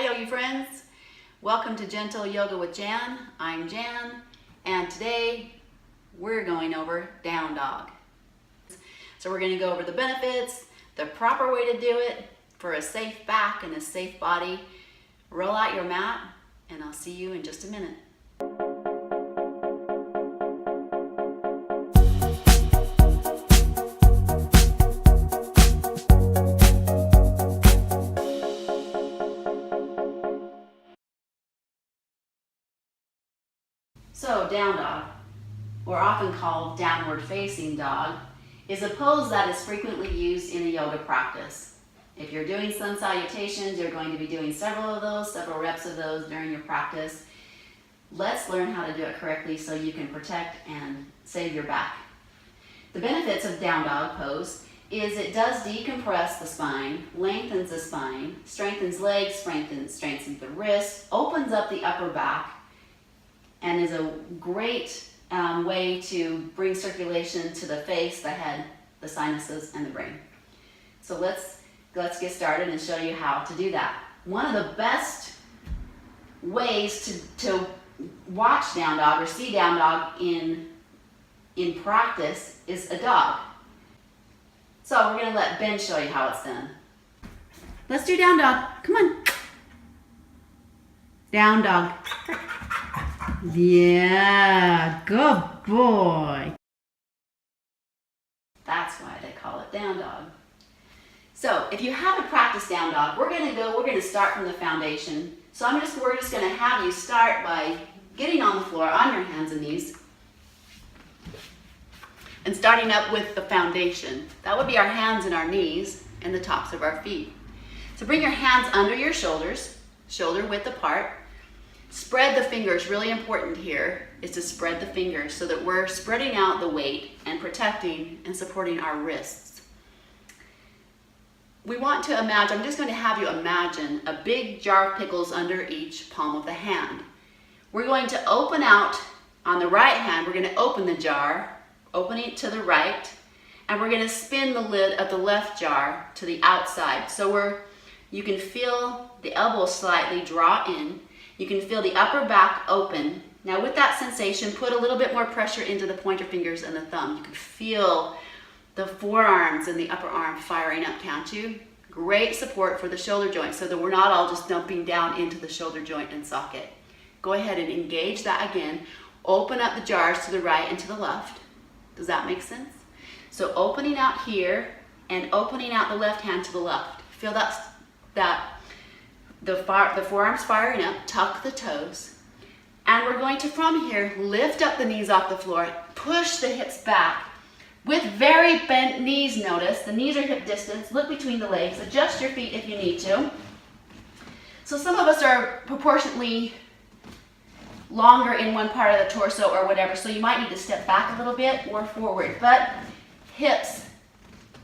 Hi, you friends. Welcome to Gentle Yoga with Jan. I'm Jan, and today we're going over down dog. So we're going to go over the benefits, the proper way to do it for a safe back and a safe body. Roll out your mat, and I'll see you in just a minute. So down dog, or often called downward facing dog, is a pose that is frequently used in a yoga practice. If you're doing sun salutations, you're going to be doing several reps of those during your practice. Let's learn how to do it correctly so you can protect and save your back. The benefits of down dog pose is it does decompress the spine, lengthens the spine, strengthens legs, strengthens the wrists, opens up the upper back, and is a great way to bring circulation to the face, the head, the sinuses, and the brain. So let's get started and show you how to do that. One of the best ways to watch down dog or see down dog in practice is a dog. So we're going to let Ben show you how it's done. Let's do down dog. Come on. Down dog. Yeah, good boy. That's why they call it down dog. So if you haven't practiced down dog, we're going to start from the foundation. So we're just going to have you start by getting on the floor on your hands and knees and starting up with the foundation. That would be our hands and our knees and the tops of our feet. So bring your hands under your shoulders, shoulder width apart. Spread the fingers. Really important here is to spread the fingers so that we're spreading out the weight and protecting and supporting our wrists. We want to imagine, I'm just going to have you imagine a big jar of pickles under each palm of the hand. We're going to open out on the right hand, we're going to open the jar, opening it to the right, and we're going to spin the lid of the left jar to the outside. So you can feel the elbows slightly draw in. You can feel the upper back open. Now with that sensation, put a little bit more pressure into the pointer fingers and the thumb. You can feel the forearms and the upper arm firing up, can't you? Great support for the shoulder joint so that we're not all just dumping down into the shoulder joint and socket. Go ahead and engage that again. Open up the jars to the right and to the left. Does that make sense? So opening out here and opening out the left hand to the left. Feel the forearms firing up, tuck the toes. And we're going to, from here, lift up the knees off the floor, push the hips back. With very bent knees, notice, the knees are hip distance, look between the legs, adjust your feet if you need to. So some of us are proportionately longer in one part of the torso or whatever, so you might need to step back a little bit or forward. But hips,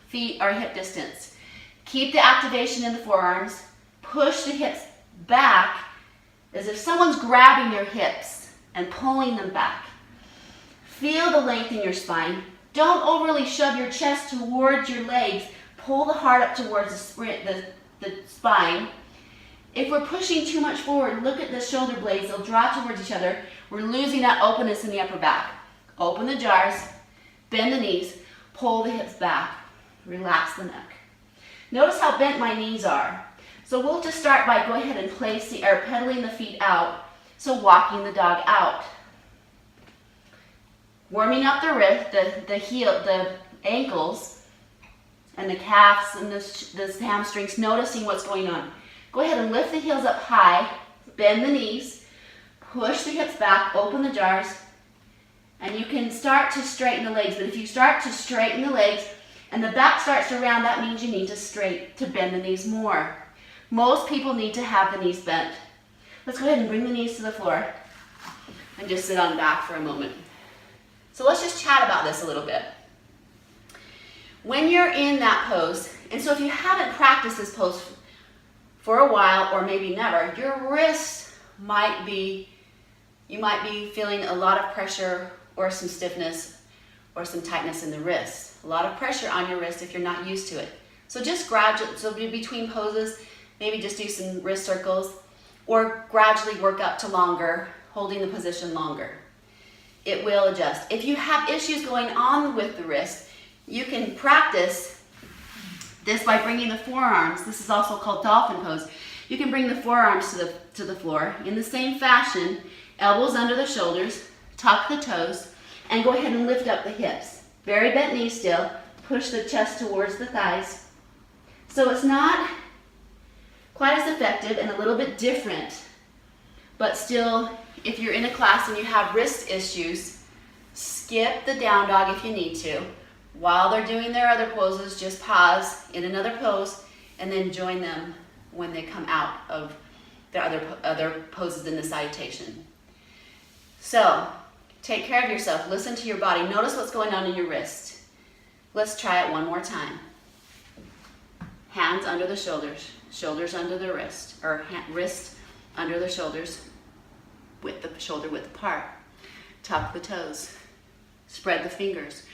feet are hip distance. Keep the activation in the forearms. Push the hips back as if someone's grabbing your hips and pulling them back. Feel the length in your spine. Don't overly shove your chest towards your legs. Pull the heart up towards the spine. If we're pushing too much forward, look at the shoulder blades. They'll draw towards each other. We're losing that openness in the upper back. Open the jars, bend the knees, pull the hips back, relax the neck. Notice how bent my knees are. So we'll just start by go ahead and pedaling the feet out. So walking the dog out. Warming up the wrist, the ankles, and the calves and the hamstrings, noticing what's going on. Go ahead and lift the heels up high, bend the knees, push the hips back, open the jars, and you can start to straighten the legs. But if you start to straighten the legs and the back starts to round, that means you need to bend the knees more. Most people need to have the knees bent. Let's go ahead and bring the knees to the floor and just sit on back for a moment. So let's just chat about this a little bit. When you're in that pose, and so if you haven't practiced this pose for a while or maybe never, your wrists you might be feeling a lot of pressure or some stiffness or some tightness in the wrists. A lot of pressure on your wrist if you're not used to it. So just gradually, so between poses, maybe just do some wrist circles or gradually work up to longer, holding the position longer. It will adjust. If you have issues going on with the wrist, you can practice this by bringing the forearms. This is also called dolphin pose. You can bring the forearms to the floor in the same fashion, elbows under the shoulders, tuck the toes, and go ahead and lift up the hips. Very bent knees still. Push the chest towards the thighs. So it's not quite as effective and a little bit different, but still, if you're in a class and you have wrist issues, skip the down dog if you need to. While they're doing their other poses, just pause in another pose and then join them when they come out of their other poses in the salutation. So, take care of yourself. Listen to your body. Notice what's going on in your wrist. Let's try it one more time. Hands under the shoulders, shoulders under the wrist, or wrist under the shoulders, with the shoulder width apart. Tuck the toes, spread the fingers,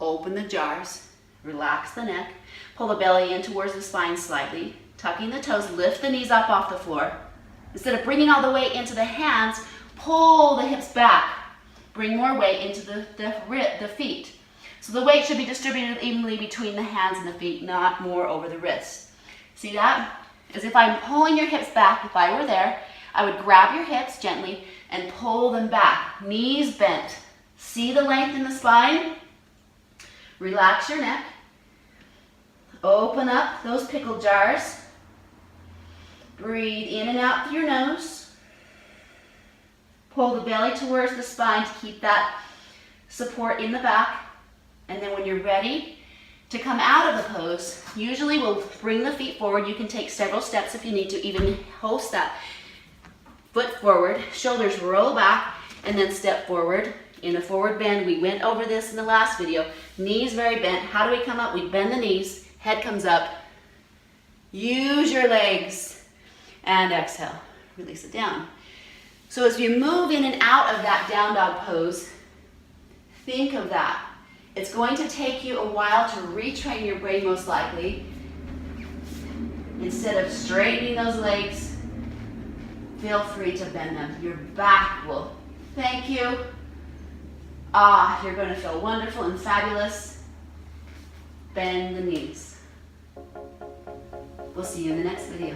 open the jars, relax the neck, pull the belly in towards the spine slightly, tucking the toes, lift the knees up off the floor. Instead of bringing all the weight into the hands, pull the hips back. Bring more weight into the feet. So the weight should be distributed evenly between the hands and the feet, not more over the wrists. See that? As if I'm pulling your hips back. If I were there, I would grab your hips gently and pull them back. Knees bent. See the length in the spine? Relax your neck. Open up those pickle jars. Breathe in and out through your nose. Pull the belly towards the spine to keep that support in the back. And then when you're ready to come out of the pose, usually we'll bring the feet forward. You can take several steps if you need to, even host that foot forward, shoulders roll back, and then step forward in a forward bend. We went over this in the last video. Knees very bent. How do we come up? We bend the knees, head comes up. Use your legs, and exhale. Release it down. So as you move in and out of that down dog pose, think of that. It's going to take you a while to retrain your brain, most likely. Instead of straightening those legs, feel free to bend them. Your back will thank you. You're going to feel wonderful and fabulous. Bend the knees. We'll see you in the next video.